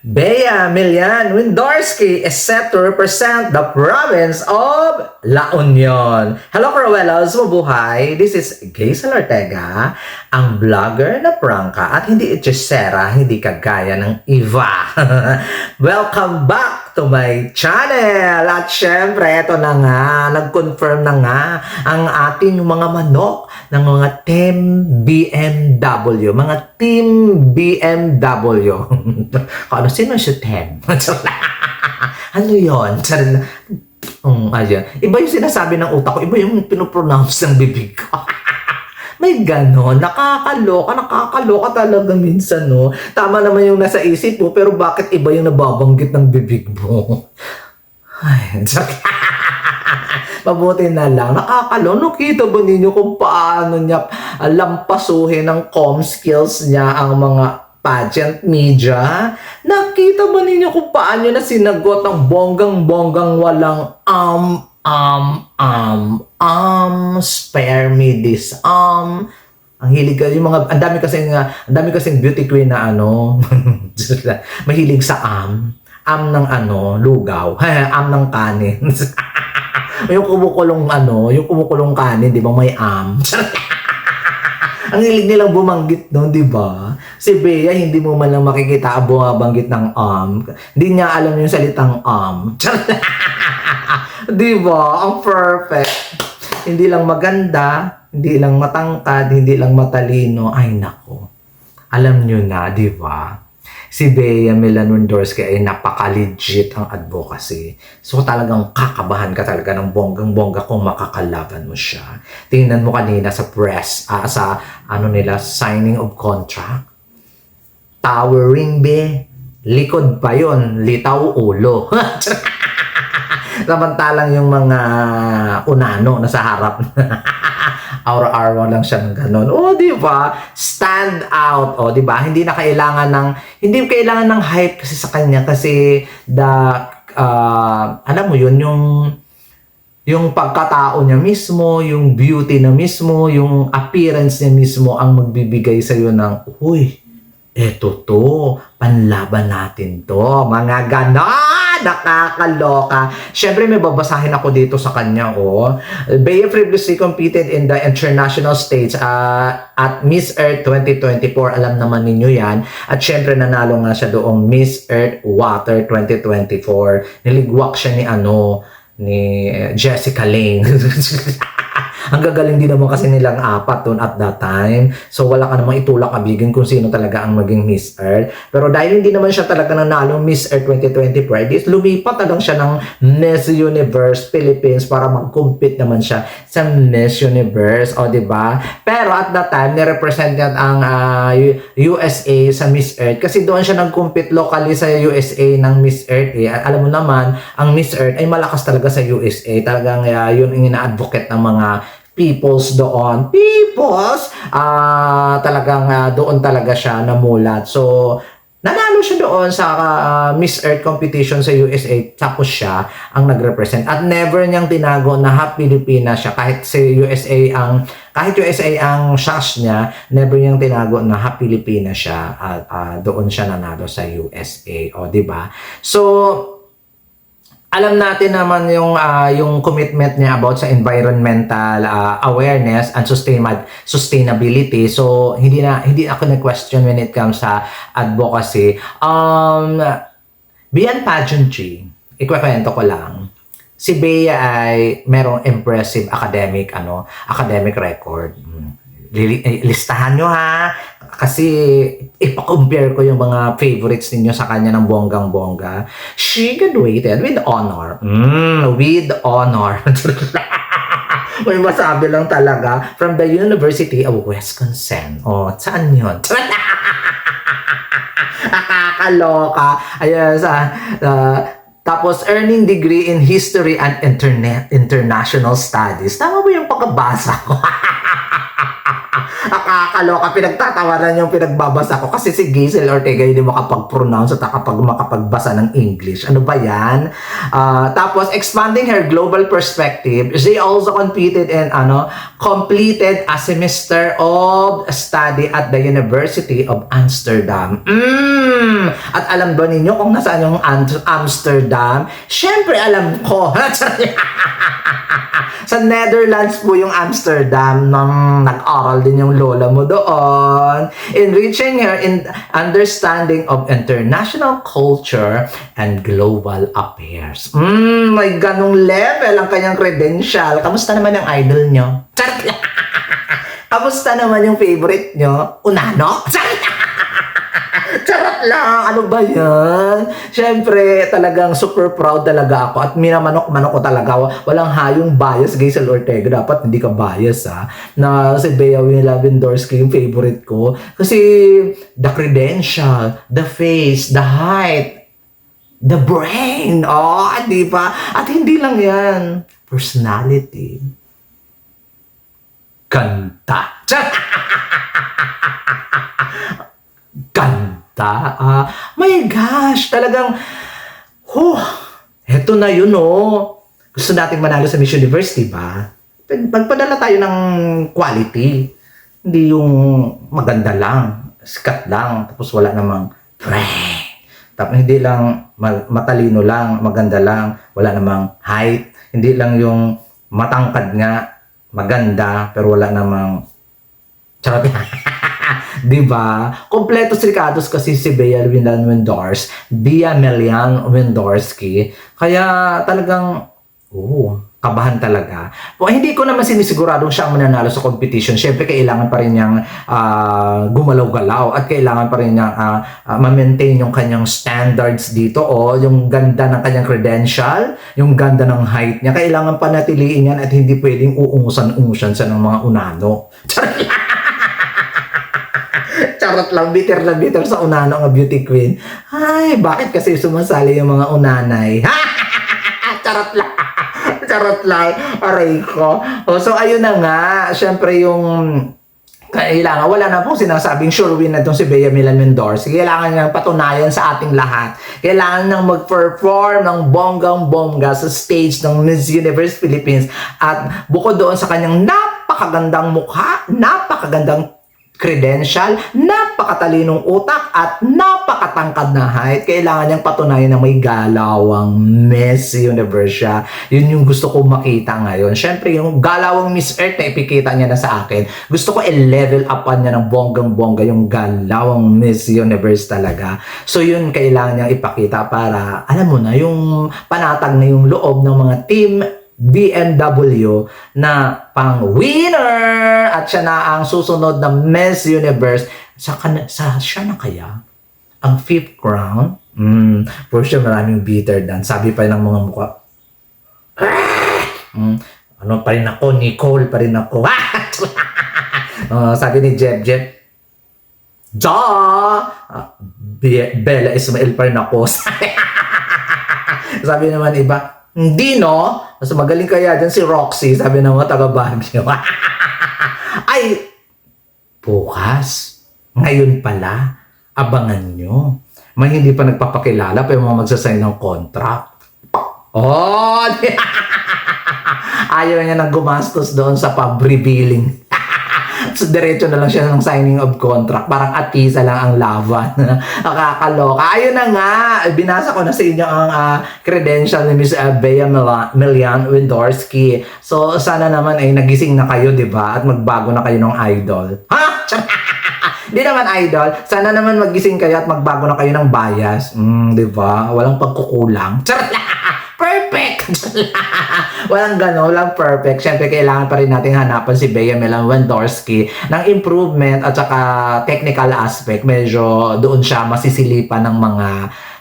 Bea Milian Windorsky is set to represent the province of La Union. Hello, Cruellas! Mabuhay! This is Gaysel Ortega, ang vlogger na prangka at hindi itchesera, hindi kagaya ng iba. Welcome back to my channel! At syempre, ito na nga, nag-confirm na nga ang ating mga manok ng mga Team BMW. Mga Team BMW. Ano, sino si Tem? Ano yun? Ayan. Iba yung sinasabi ng utak ko, iba yung pinopronounce ng bibig ko. May ganon, nakakaloka talaga minsan, no? Tama naman yung nasa isip mo, pero bakit iba yung nababanggit ng bibig mo? Ay, mabuti na lang. Nakita ba ninyo kung paano niya lampasuhin ng comm skills niya ang mga pageant media? Nakita ba ninyo kung paano na sinagot ang bonggang-bonggang walang spare me this, ang hilig yung mga, ang dami kasing beauty queen na mahilig sa ng lugaw, ng kanin. yung kumukulong kanin, di ba may Ang hilig nilang bumanggit doon, di ba? Si Bea, hindi mo man lang makikita ang bumabanggit ng Hindi niya alam yung salitang Di ba? Ang perfect. Hindi lang maganda, hindi lang matangkad, hindi lang matalino. Ay, nako. Alam nyo na, di ba? Si Bea Milian Windorsky ay napaka-legit ang advocacy. So talagang kakabahan ka talaga ng bonggang-bongga kung makakalaban mo siya. Tingnan mo kanina sa press, signing of contract. Towering be, likod pa yon, litaw ulo. Samantalang yung mga unano na sa harap. Aura-aura lang siya ng ganon. O, di ba? Stand out. O, di ba? Hindi kailangan ng hype kasi sa kanya kasi alam mo yun, yung pagkatao niya mismo, yung beauty na mismo, yung appearance niya mismo ang magbibigay sa iyo ng, uy, eto to, panlaban natin to. Mga ganon, nakakaloka. Siyempre may babasahin ako dito sa kanya. Bea previously competed in the international stage at Miss Earth 2024. Alam naman ninyo yan. At siyempre nanalo nga siya doong Miss Earth Water 2024. Niligwak siya ni Jessica Lange. Ang gagaling din naman kasi nilang apat doon at that time. So wala ka namang itulak abigin kung sino talaga ang maging Miss Earth. Pero dahil hindi naman siya talaga nanalo Miss Earth 2024, lumipat na lang siya ng Miss Universe Philippines para mag-compete naman siya sa Miss Universe. O, diba? Pero at that time, nirepresent niya ang USA sa Miss Earth. Kasi doon siya nag-compete locally sa USA ng Miss Earth. Alam mo naman, ang Miss Earth ay malakas talaga sa USA. Talagang yun ang ina-advocate ng mga peoples doon. Talagang doon talaga siya namulat. So, nanalo siya doon sa Miss Earth competition sa USA. Tapos siya ang nag-represent. At never niyang tinago na half Pilipina siya. Kahit USA ang sash niya, never niyang tinago na half Pilipina siya. At doon siya nanalo sa USA. O, diba? So, alam natin naman yung commitment niya about sa environmental awareness and sustainability. So hindi ako na-question when it comes sa advocacy. Beyond pageantry, ikwekwento ko lang. Si Bea ay merong impressive academic record. Listahan nyo ha, kasi ipa-compare ko yung mga favorites ninyo sa kanya ng bonggang-bongga. She graduated with honor. With honor. May masabi lang talaga, from the University of Wisconsin. Saan yun? Nakakaloka. Ayan, tapos, earning degree in History and International Studies. Tama ba yung pagkabasa ko? Nakakaloka, pinagtatawanan yung pinagbabasa ko kasi si Giselle Ortega hindi makapag-pronounce at makapagbasa ng English. Ano ba yan? Tapos, expanding her global perspective, she also completed a semester of study at the University of Amsterdam. At alam ba ninyo kung nasaan yung Amsterdam? Siyempre, alam ko. Sa Netherlands po yung Amsterdam, nag-aral din yung lola mo doon. Enriching her in understanding of international culture and global affairs. May ganong level ang kanyang credential. Kamusta naman yung idol nyo? Kamusta naman yung favorite nyo? Unano? Charot lang! Ano ba yan? Siyempre, talagang super proud talaga ako at minamanok-manok ko talaga. Walang hayong bias, Giselle Ortega. Dapat hindi ka bias, ha? Na si Bea Windorsky yung favorite ko. Kasi the credential, the face, the height, the brain. Oh, di ba? At hindi lang yan. Personality. Ganda. Ganda. My gosh, talagang, eto na yun, oh. Gusto nating manalo sa Miss Universe, diba? Pagpadala tayo ng quality. Hindi yung maganda lang, sikat lang, tapos wala namang tapos hindi lang matalino lang, maganda lang, wala namang height. Hindi lang yung matangkad nga, maganda, pero wala namang charot. Diba? Kompleto sirkados kasi si Bea Melian Windorsky. Kaya talagang, kabahan talaga. Hindi ko naman sinisiguradong siya ang mananalo sa competition. Siyempre, kailangan pa rin niyang gumalaw-galaw at kailangan pa rin niyang ma-maintain yung kanyang standards dito. Yung ganda ng kanyang credential, yung ganda ng height niya. Kailangan pa natiliin yan at hindi pwedeng uungusan-ungusan sa ng mga unano. Charot lang, bitter na bitter sa unano ang beauty queen. Ay, bakit kasi sumasali yung mga unanay? Charot lang. Charot lang. Aray ko. So, ayun na nga. Siyempre, yung kailangan, wala na pong sinasabing sure win na itong si Bea Windorsky. Kailangan niyang patunayan sa ating lahat. Kailangan niyang mag-perform ng bonggang-bongga sa stage ng Miss Universe Philippines. At bukod doon sa kanyang napakagandang mukha, napakagandang credential, napakatalinong utak at napakatangkad na height. Kailangan niyang patunayan na may galawang Miss Universe siya. Yun yung gusto ko makita ngayon. Siyempre, yung galawang Miss Earth na ipikita niya na sa akin. Gusto ko i-level upan niya ng bonggang-bongga yung galawang Miss Universe talaga. So, yun kailangan niyang ipakita para, alam mo na, yung panatag na yung loob ng mga team BMW na pang winner at siya na ang susunod na Miss Universe. Siya na kaya ang 5th crown? For sure maraming bitter dan. Sabi pa ng mga mukha, ano pa rin ako, Nicole pa rin ako. Sabi ni Jeb, Bella Ismael pa rin ako. Sabi naman iba, hindi no? Mas magaling kaya dyan si Roxy, sabi ng mga taga-Baguio. Ay, bukas. Ngayon pala, abangan nyo. May hindi pa nagpapakilala pa yung mga magsasign ng contract. Ayaw niya nang gumastos doon sa pub revealing. So, diretso na lang siya ng signing of contract. Parang atisa lang ang laban. Nakakaloka. Ayun na nga. Binasa ko na sa inyo ang credential ni Miss Bea Melian Windorsky. So, sana naman ay nagising na kayo, di ba? At magbago na kayo ng idol. Ha? Di naman idol. Sana naman magising kayo at magbago na kayo ng bias. Di ba? Walang pagkukulang. Perfect! Walang gano'n, walang perfect. Siyempre, kailangan pa rin natin hanapan si Bea Windorsky ng improvement at saka technical aspect. Medyo doon siya masisilipan ng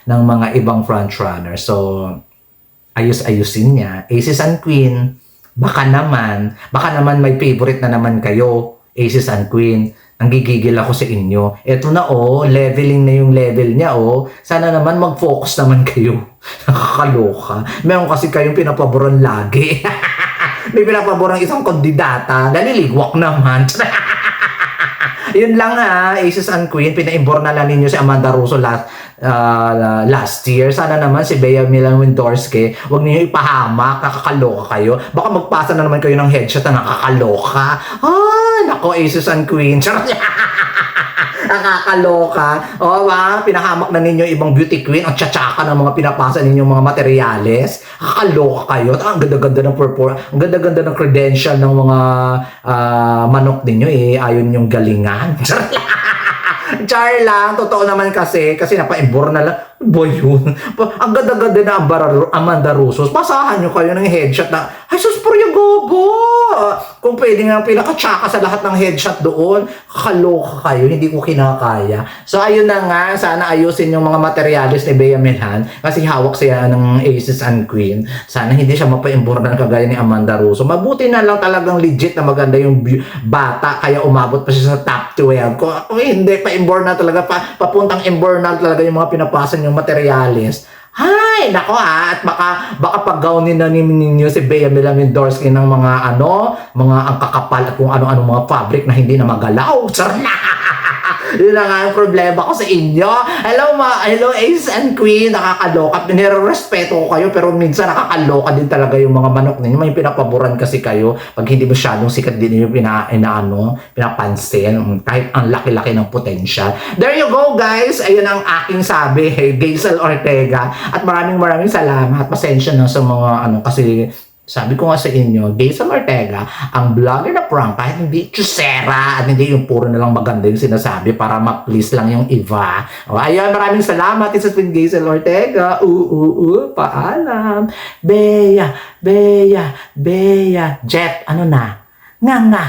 mga ibang frontrunner. So, ayus-ayusin niya. Aces and Queen, baka naman may favorite na naman kayo, Aces and Queen. Nanggigigil ako sa inyo. Eto na leveling na yung level niya Sana naman mag-focus naman kayo. Nakakaloka. Meron kasi kayong pinapaboran lagi. May pinapaboran isang kandidata. Naliligwak naman. Yun lang ha, Aces and Queen, pinaimbor na lang ninyo si Amanda Russo last year. Sana naman si Bea Milan Windorski, wag niyo ipahamak, nakakaloka kayo. Baka magpasa na naman kayo ng headshot na nakakaloka. Nako, Aces and Queen. Charot. Nakakaloka. O ba, pinahamak na ninyo ibang beauty queen at tsatsaka ng mga pinapasa ninyo mga materyales. Nakakaloka kayo. Ang ganda-ganda ng ang ganda-ganda ng credential ng mga manok ninyo eh. Ayon yung galingan. Char lang, totoo naman kasi napaimbor na lang. Boy yun. Ang ganda-ganda na Amanda Russo. Pasahan nyo kayo ng headshot na, ay sus, Gobo! Kung pwede nga pinakatsaka sa lahat ng headshot doon, kakaloka kayo, hindi ko kinakaya. So ayun na nga, sana ayusin yung mga materialis ni Bea Milhan kasi hawak siya ng Aces and Queen. Sana hindi siya mapaimbor na kagaya ni Amanda Russo. Mabuti na lang talagang legit na maganda yung bata, kaya umabot pa siya sa top 12. Kung hindi, paimbor na talaga, papuntang imbor na talaga yung mga pinapasan yung materialis. Hay, nako at baka pag-gawnin na ninyo si Bea Milan Windorski ng mga mga ang kakapal at kung ano-ano mga fabric na hindi na magalaw. Yun na nga ang problema ko sa inyo. Hello Ace and Queen, nakakaloka. Nire-respeto ko kayo pero minsan nakakaloka din talaga yung mga manok ninyo. May pinapaboran kasi kayo pag hindi masyadong sikat din yung pinapansin. Kahit ang laki-laki ng potential. There you go guys. Ayun ang aking sabi. Gazel Ortega. At maraming salamat. Pasensya na sa mga kasi sabi ko nga sa inyo, Gazel Ortega, ang vlogger na prank, kahit hindi chusera at hindi yung puro na lang maganda yung sinasabi para ma-please lang yung iba. O, ayun, maraming salamat. This has been Gazel Ortega. Paalam. Bea, Jet, ano na? Nga.